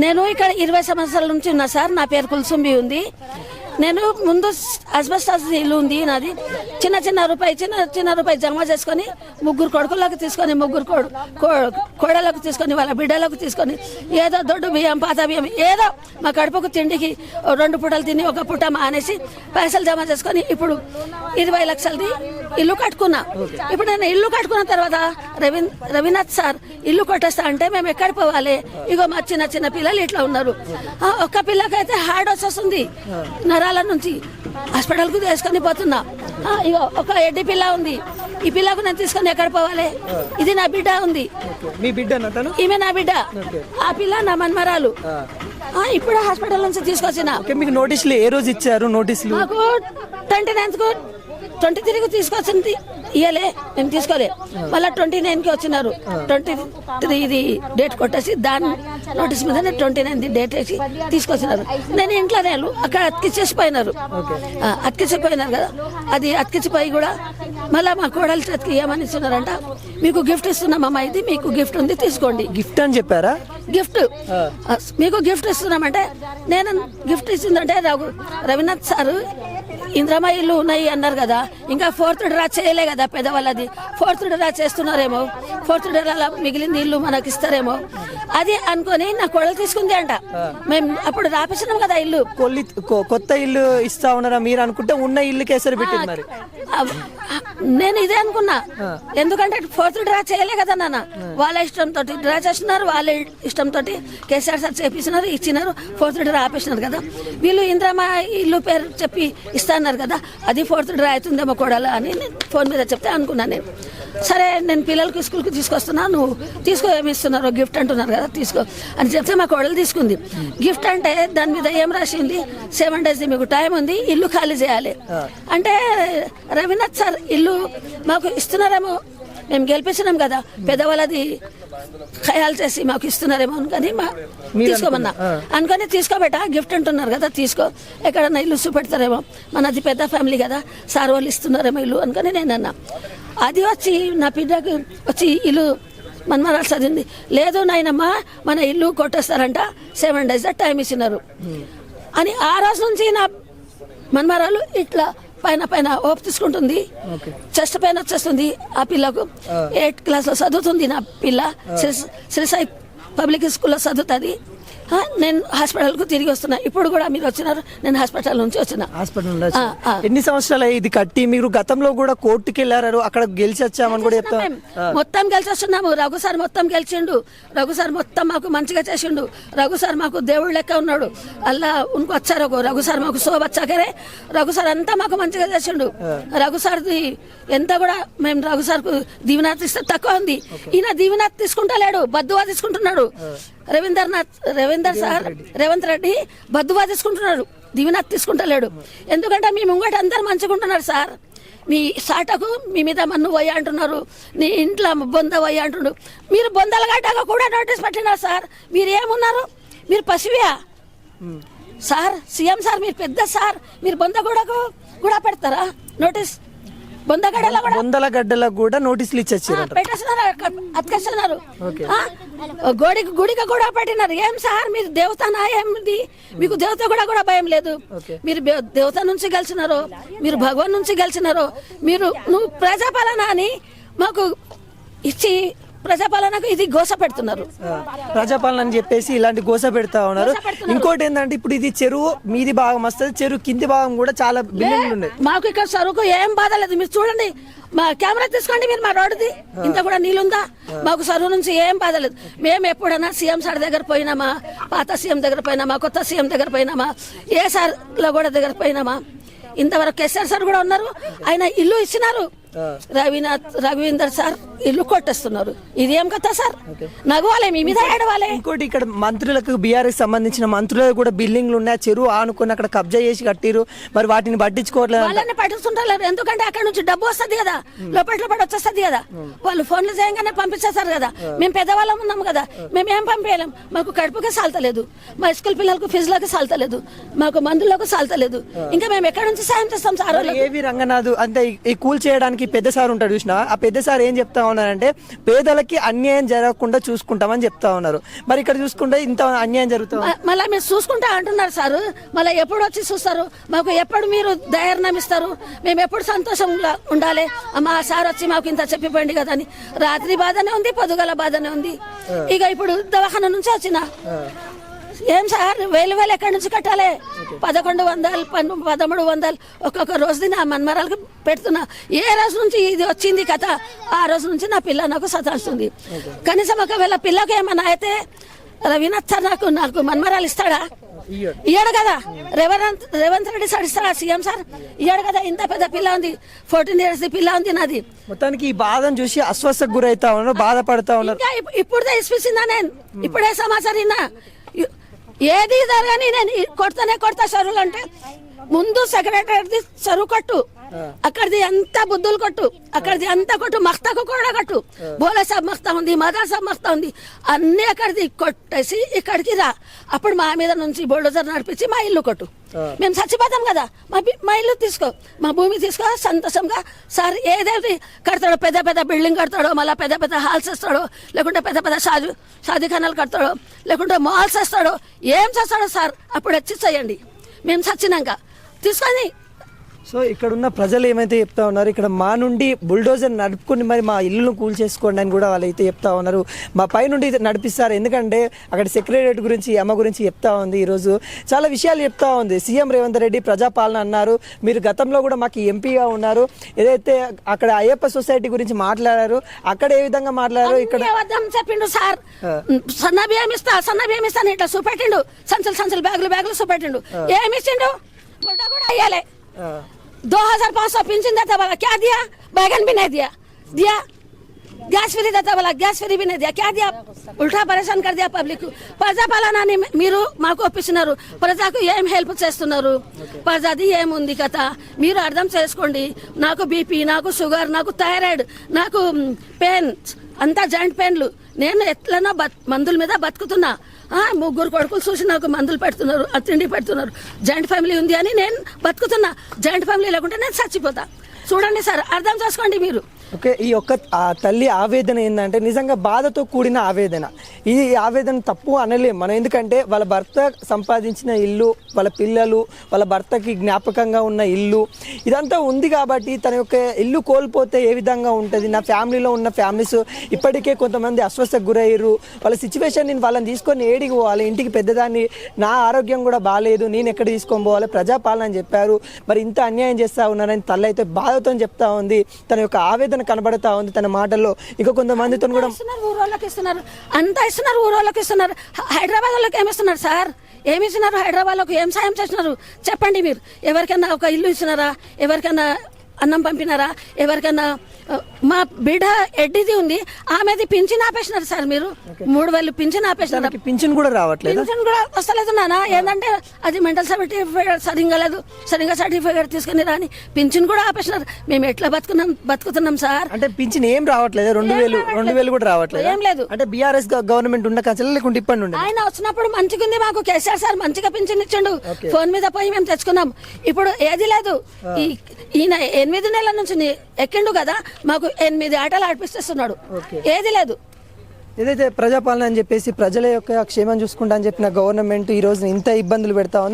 నేను ఇక్కడ 20 సంవత్సరాల నుంచి ఉన్నా సార్. నా పేరు కుల్సుంబి ఉంది. నేను ముందు అస్బెస్టాస్ ఇల్లు ఉంది నాది. చిన్న రూపాయి జమ చేసుకొని ముగ్గురు కొడుకులకు తీసుకొని కోడలకు తీసుకొని వాళ్ళ బిడ్డలకు తీసుకొని ఏదో దొడ్డు బియ్యం పాత బియ్యం ఏదో మా కడుపుకు తిండికి 2 పూటలు తిని 1 పూట మానేసి పైసలు జమ చేసుకొని ఇప్పుడు 20 లక్షలది ఇల్లు కట్టుకున్నా. ఇప్పుడు నేను ఇల్లు కట్టుకున్న తర్వాత రవీనాథ్ సార్ ఇల్లు కొట్టేస్తా అంటే మేము ఎక్కడ పోవాలి? ఇగో మా చిన్న పిల్లలు ఇట్లా ఉన్నారు. ఒక్క పిల్లకైతే హార్ట్ వస్తుంది, నరాల నుంచి హాస్పిటల్ కు తీసుకొని పోతున్నా. ఇగో ఒక ఎడ్డి పిల్ల ఉంది. ఈ పిల్లకు నేను తీసుకొని ఎక్కడ పోవాలి? ఇది నా బిడ్డ ఉంది. ఈమె నా బిడ్డ, ఆ పిల్ల నా మన్మరాలు. ఇప్పుడు హాస్పిటల్ నుంచి తీసుకొచ్చిన. మీకు నోటీసులు ఏ రోజు ఇచ్చారు? నోటీసులు మాకు 29 కు 23కు తీసుకొచ్చింది. ఇయ్యలే, మేము తీసుకోలే. మళ్ళీ 29కి వచ్చినారు. 23 ఇది డేట్ కొట్టేసి దాని నోటీస్ మీద 29 డేట్ వేసి తీసుకొచ్చినారు. నేను ఇంట్లో నేను అక్కడ అతికిచ్చేసిపోయినారు కదా. అది అతికిచ్చిపోయి కూడా మళ్ళీ మా కోడలు చేతికి ఏమని ఇస్తున్నారంట, మీకు గిఫ్ట్ ఇస్తున్నామమ్మా, ఇది మీకు గిఫ్ట్ ఉంది తీసుకోండి. గిఫ్ట్ అని చెప్పారా? గిఫ్ట్ మీకు గిఫ్ట్ ఇస్తున్నామంటే నేను గిఫ్ట్ ఇచ్చిందంటే రవీనాథ్ సారు ఇంద్రమ్మ ఇల్లు ఉన్నాయి అన్నారు కదా, ఇంకా 4th డ్రా చేయలే కదా పెద్దవాళ్ళది. 4th డ్రా చేస్తున్నారేమో, 4th డ్రా మిగిలిన ఇల్లు మనకి ఇస్తారేమో అది అనుకొని నా కోడలు తీసుకుంది అంట. మేము అప్పుడు రాపించినాం కదా ఇల్లు. కొత్త ఇల్లు ఇస్తా ఉన్నారా మీరు అనుకుంటే ఉన్న ఇల్లు కేసరి పెట్టింది మరి. నేను ఇదే అనుకున్నా, ఎందుకంటే 4th డ్రా చేయలే కదా నాన్న. వాళ్ళ ఇష్టంతో డ్రా చేస్తున్నారు, వాళ్ళ ఇష్టంతో కేసీఆర్ సార్ చేపిస్తున్నారు, ఇచ్చినారు. 4th డ్రా ఆపేసినారు కదా. వీళ్ళు ఇంద్రమ్మ ఇల్లు పేరు చెప్పి ఇస్తాన్నారు కదా, అది 4th డ్రా అవుతుందేమో కోడలు అని ఫోన్ మీద చెప్తే అనుకున్నాను నేను. సరే నేను పిల్లలకి స్కూల్కి తీసుకొస్తున్నా, నువ్వు తీసుకో, ఏమి ఇస్తున్నారు గిఫ్ట్ అంటున్నారు కదా తీసుకో అని చెప్తే మా కోడలు తీసుకుంది. గిఫ్ట్ అంటే దాని మీద ఏం రాసింది, 7 days మీకు టైం ఉంది, ఇల్లు ఖాళీ చేయాలి అంటే. రవీనాథ్ సార్ ఇల్లు మాకు ఇస్తున్నారేమో, మేము గెలిపించినాం కదా, పెద్దవాళ్ళది ఖయాలు చేసి మాకు ఇస్తున్నారేమో అనుకొని తీసుకోమన్నా అనుకొని తీసుకోబెట్ట. గిఫ్ట్ అంటున్నారు కదా తీసుకో, ఎక్కడన్నా ఇల్లు చూపెడతారేమో, మనది పెద్ద ఫ్యామిలీ కదా, సార్ వాళ్ళు ఇస్తున్నారేమో ఇల్లు అనుకొని నేను అన్నా. అది వచ్చి నా బిడ్డకు వచ్చి ఇల్లు మన్మరాలు చదివింది. లేదు నాయనమ్మా మన ఇల్లు కొట్టేస్తారంట, 7 days టైం ఇచ్చినారు అని. ఆ రోజు నుంచి నా మన్మరాలు ఇట్లా పైన ఓపు తీసుకుంటుంది, చెస్ట్ పైన వచ్చేస్తుంది. ఆ పిల్లకు 8th class లో చదువుతుంది నా పిల్ల, శ్రీ సాయి పబ్లిక్ స్కూల్లో చదువుతుంది. నేను హాస్పిటల్ కు తిరిగి వస్తున్నా. ఇప్పుడు కూడా మీరు వచ్చినారు, నేను హాస్పిటల్ నుంచి వచ్చిన. ఎన్ని సంవత్సరాలు ఇది కట్టి? మీరు గతంలో కూడా కోర్టుకి వెళ్ళారు, అక్కడ గెలిచి వచ్చామని కూడా చెప్తాం. మొత్తం గెలిచి వస్తున్నాము. రఘు సార్ మొత్తం గెలిచిండు, రఘు సార్ మొత్తం మాకు మంచిగా చేసిండు. రఘు సార్ మాకు దేవుడు లెక్క ఉన్నాడు. అల్లా ఉనికి వచ్చారు రఘు సార్ మాకు శోభ వచ్చాకరే రఘు సార్ అంతా మాకు మంచిగా చేసిండు. రఘు సార్ది ఎంత కూడా మేము రఘు సార్ కు దీవెనాథ్ ఇస్తే తక్కువ ఉంది. ఈయన దీవెనాథ్ తీసుకుంటా లేడు, బద్దువా తీసుకుంటున్నాడు. రేవంత్ రెడ్డి బద్దువా తీసుకుంటున్నాడు, దీవెనాథ్ తీసుకుంటలేడు. ఎందుకంటే మీ ముంగట అందరు మంచిగా ఉంటున్నారు సార్. మీ సాటకు మీ మీద మన్ను పోయి అంటున్నారు, నీ ఇంట్లో బొంద పోయి అంటున్నారు. మీరు బొందల గడ్డగా కూడా నోటీస్ పెట్టినారు సార్. మీరు ఏమున్నారు? మీరు పసివియా సార్? సీఎం సార్ మీరు పెద్ద సార్, మీరు బొంద కూడా పెడతారా నోటీస్? బొందల గడ్డలకు కూడా నోటీసులు ఇచ్చేసారు, అతికేస్తున్నారు. గుడికి కూడా పెట్టినారు. ఏం సార్ మీరు దేవతనా? ఏమిది మీకు దేవత కూడా భయం లేదు? మీరు దేవత నుంచి గెలిచినారో, మీరు భగవాన్ నుంచి గెలిచినారో, నువ్వు ప్రజాపాలన అని మాకు ఇచ్చి ప్రజాపాలనకు ఇది గోస పెడుతున్నారు. ప్రజాపాలన అని చెప్పేసి ఇలాంటి గోస పెడతా ఉన్నారు. ఇంకోటి ఏంటంటే ఇప్పుడు ఇది చెరువు మీది భాగం వస్తుంది, చెరువు కింది భాగం కూడా చాలా బిల్డింగ్లు ఉన్నాయి. మాకు ఇక్కడ సరుకు ఏం బాధ లేదు. మీరు చూడండి, మా కెమెరా తీసుకోండి, మీరు మా రోడ్డుది ఇంత కూడా నీళ్ళుందా? మాకు సరువు నుంచి ఏం బాధ లేదు. మేము ఎప్పుడైనా సీఎం సార్ దగ్గర పోయినామా, పాత సీఎం దగ్గర పోయినామా, కొత్త సీఎం దగ్గర పోయినామా, ఏ సార్ లో కూడా దగ్గర పోయినామా? ఇంతవరకు కేసీఆర్ సార్ కూడా ఉన్నారు, ఆయన ఇల్లు ఇచ్చినారు. రఘువీందర్ సార్ ఇల్లు కొట్టేస్తున్నారు. ఇది ఏం కథ సార్? నగవాలి, మీ మీద ఏడవాలి. ఇంకోటి ఇక్కడ మంత్రులకు బీఆర్ఎస్ సంబంధించిన మంత్రులకు కూడా బిల్డింగ్లు ఉన్నాయి, చెరువు ఆనుకుని అక్కడ కబ్జా చేసి కట్టిరు, మరి వాటిని పట్టించుకోవట్లేదు. వాళ్ళని పట్టించుకుంటారు, ఎందుకంటే అక్కడ నుంచి డబ్బు వస్తుంది కదా, లోపల వచ్చేస్తుంది కదా. వాళ్ళు ఫోన్లు చేయగానే పంపించేస్తారు కదా. మేము పెద్దవాళ్ళం ఉన్నాం కదా, మేము ఏం పంపించలేం. మాకు కడుపుకే సాల్తలేదు, మా స్కూల్ పిల్లలకు ఫీజులకు సాల్తలేదు, మాకు మందులకు సాల్తలేదు. ఇంకా మేము ఎక్కడ నుంచి సాయం చేస్తాం సార్? ఏవి రంగనాథ్ అంటే ఈ కూల్ చేయడానికి పెద్ద సార్ ఉంటాడు చూసినా, ఆ పెద్ద సార్ ఏం చెప్తా ఉన్నారంటే పేదలకి అన్యాయం జరగకుండా చూసుకుంటామని చెప్తా ఉన్నారు. మరి ఇక్కడ చూసుకుంటే ఇంత అన్యాయం జరుగుతుంది. మళ్ళీ మీరు చూసుకుంటా అంటున్నారు సార్, మళ్ళీ ఎప్పుడు వచ్చి చూస్తారు? మాకు ఎప్పుడు మీరు ధైర్యం ఇస్తారు? మేము ఎప్పుడు సంతోషంగా ఉండాలి? మా సార్ వచ్చి మాకు ఇంత చెప్పిపోయింది కదా అని. రాత్రి బాధనే ఉంది, పొద్దుగల బాధనే ఉంది. ఇక ఇప్పుడు దవాఖాన నుంచి వచ్చిన ఏం సార్ వేలు ఎక్కడి నుంచి కట్టాలి? 1100, 1300 ఒక్కొక్క రోజు నా మన్మరాలకు పెడుతున్నా. ఏ రోజు నుంచి ఇది వచ్చింది కథ, ఆ రోజు నుంచి నా పిల్ల నాకు సతాస్తుంది. కనీసం ఒకవేళ పిల్లకి ఏమన్నా అయితే రవీనాథ్ సార్ నాకు మన్మరాలు ఇస్తాడా? ఇయ్యాడు కదా. రేవంత్ రెడ్డి సార్ ఇస్తాడా? సీఎం సార్ ఇయ్యాడు కదా. ఇంత పెద్ద పిల్ల ఉంది, 14 years పిల్ల ఉంది నాది. మొత్తానికి ఈ బాధను చూసి అస్వస్థకు గురైతా ఉన్నారు, బాధపడతా ఉన్నారు. ఇప్పుడే ఇప్పించిందా? నేను ఇప్పుడే సమాచారం విన్నా. ఏది జరగని నేను కొడతా చెరువులు అంటే ముందు సెక్రటరీ చెరువు కట్టు, అక్కడిది అంతా బుద్ధులు కొట్టు, అక్కడిది అంతా కొట్టు, మఖ్తాకు కూడా కట్టు. బోలా సాబ్ మఖ్తా ఉంది, మదర్ సాబ్ మఖ్తా ఉంది, అన్ని అక్కడిది కొట్టేసి ఇక్కడికి రా. అప్పుడు మా మీద నుంచి బోల్డోజర్ నడిపించి మా ఇల్లు కొట్టు. మేము చచ్చిపోతాం కదా, మా ఇల్లు తీసుకో, మా భూమి తీసుకో. సంతోషంగా సార్ ఏదేది కడతాడో, పెద్ద పెద్ద బిల్డింగ్ కడతాడో, మళ్ళీ పెద్ద పెద్ద హాల్స్ వేస్తాడో, లేకుంటే పెద్ద పెద్ద షాదీఖానాలు కడతాడో, లేకుంటే మాల్స్ వేస్తాడో, ఏం చేస్తాడో సార్ అప్పుడు వచ్చి చేయండి. మేము చచ్చినాక తీసుకొని. సో ఇక్కడ ఉన్న ప్రజలు ఏమైతే చెప్తా ఉన్నారు, ఇక్కడ మా నుండి బుల్డోజర్ నడుపుకొని మరి మా ఇల్లును కూల్చేసుకోండి అని కూడా వాళ్ళు అయితే చెప్తా ఉన్నారు. మా పై నుండి నడిపిస్తారు, ఎందుకంటే అక్కడ సెక్రటరియట్ గురించి అమ్మ గురించి చెప్తా ఉంది. ఈరోజు చాలా విషయాలు చెప్తా ఉంది. సీఎం రేవంత్ రెడ్డి ప్రజాపాలన అన్నారు, మీరు గతంలో కూడా మాకు ఎంపీగా ఉన్నారు, ఏదైతే అక్కడ అయ్యప్ప సొసైటీ గురించి మాట్లాడారు, అక్కడ ఏ విధంగా మాట్లాడారు, ఇక్కడ చెప్పిండు సార్. సన్న బియ్యం ఇస్తాను ఇట్లా చూపెట్టిండు, సంచులు బ్యాగులు చూపెట్టిండు. ఏమి ఇచ్చిండు? గుడ్డ కూడా అయ్యాలే. 2500 पेंशन देता बोला, क्या दिया? बैगन भी नहीं दिया गैस फ्री देता बोला, गैस फ्री भी नहीं दिया. क्या दिया? उल्टा परेशान कर दिया पब्लिक. ప్రజాపాలనని మీరు మాకు ఒప్పిస్తున్నారు, ప్రజలకు ఏం హెల్ప్ చేస్తున్నారు? ప్రజాది ఏముంది కథ మీరు అర్థం చేసుకోండి. నాకు బీపీ, నాకు షుగర్, నాకు థైరాయిడ్, నాకు పెయిన్స్, అంతా జాయింట్ పెయిన్లు. నేను ఎట్లనో మందుల మీద బతుకుతున్నా. 3 కొడుకులు చూసి నాకు మందులు పెడుతున్నారు, తిండి పెడుతున్నారు. జాయింట్ ఫ్యామిలీ ఉంది అని నేను బతుకుతున్నా. జాయింట్ ఫ్యామిలీ లేకుంటే నేను చచ్చిపోతా. చూడండి సార్, అర్థం చేసుకోండి మీరు. ఓకే, ఈ ఒక్క ఆ తల్లి ఆవేదన ఏంటంటే నిజంగా బాధతో కూడిన ఆవేదన. ఈ ఆవేదన తప్పు అనలేం మనం, ఎందుకంటే వాళ్ళ భర్త సంపాదించిన ఇల్లు, వాళ్ళ పిల్లలు, వాళ్ళ భర్తకి జ్ఞాపకంగా ఉన్న ఇల్లు, ఇదంతా ఉంది కాబట్టి తన యొక్క ఇల్లు కోల్పోతే ఏ విధంగా ఉంటుంది. నా ఫ్యామిలీలో ఉన్న ఫ్యామిలీస్ ఇప్పటికే కొంతమంది అస్వస్థకు గురయ్యారు. వాళ్ళ సిచ్యువేషన్ నేను వాళ్ళని తీసుకొని ఏడికి పోవాలి, ఇంటికి పెద్దదాన్ని, నా ఆరోగ్యం కూడా బాగాలేదు, నేను ఎక్కడ తీసుకొని పోవాలి, ప్రజాపాలన అని చెప్పారు. మరి ఇంత అన్యాయం చేస్తూ ఉన్నారని తల్లి అయితే బాధతో చెప్తా ఉంది. తన యొక్క ఆవేదన కనబడతా ఉంది తన మాటల్లో. ఇక కొంతమందితో కూడా ఊరోళ్ళకి ఇస్తున్నారు, అంతా ఇస్తున్నారు, ఊరోళ్ళకి ఇస్తున్నారు. హైదరాబాద్ వాళ్ళకి ఏమి ఇస్తున్నారు సార్? ఏమి ఇస్తున్నారు? హైదరాబాద్ లోకి ఏం సాయం చేస్తున్నారు చెప్పండి మీరు? ఎవరికైనా ఒక ఇల్లు ఇచ్చినారా? ఎవరికైనా అన్నం పంపినారా? ఎవరికైనా? మా బిడ్డ ఎడ్డిది ఉంది, ఆమెది పింఛన్ ఆపేసినారు సార్. మీరు 3000 పింఛన్ ఆపేసినారు. పింఛన్ కూడా రావట్లేదు, పింఛన్ కూడా వస్తలేదు నాన్న. ఏంటంటే అది మెంటల్ సర్టిఫికేట్ సరిగ్గా లేదు, సరిగ్గా సర్టిఫికేట్ తీసుకుని రాని పింఛన్ కూడా ఆపేసినారు. మేము ఎట్లా బతుకుతున్నాం సార్? అంటే పింఛన్ ఏం రావట్లేదు, 2000 కూడా రావట్లేదు. ఏం లేదు. అంటే బీఆర్ఎస్ గవర్నమెంట్ ఉన్న కచ్చలు లేకుంటే ఇప్పటి నుండి ఆయన వచ్చినప్పుడు మంచిగుంది, మాకు కేసీఆర్ సార్ మంచిగా పింఛన్ ఇచ్చిండు. ఫోన్ మీద పోయి మేము తెచ్చుకున్నాం. ఇప్పుడు ఏది లేదు. ఈయన 8 నెలల నుంచి ఎక్కిండు కదా, మాకు 8 ఆటలు ఆడిపిస్తున్నాడు. ఏది లేదు. ఏదైతే ప్రజాపాలన అని చెప్పేసి ప్రజల యొక్క క్షేమం చూసుకుంటా అని చెప్పిన గవర్నమెంట్ ఈ రోజు ఇంత ఇబ్బందులు పెడతా ఉంది.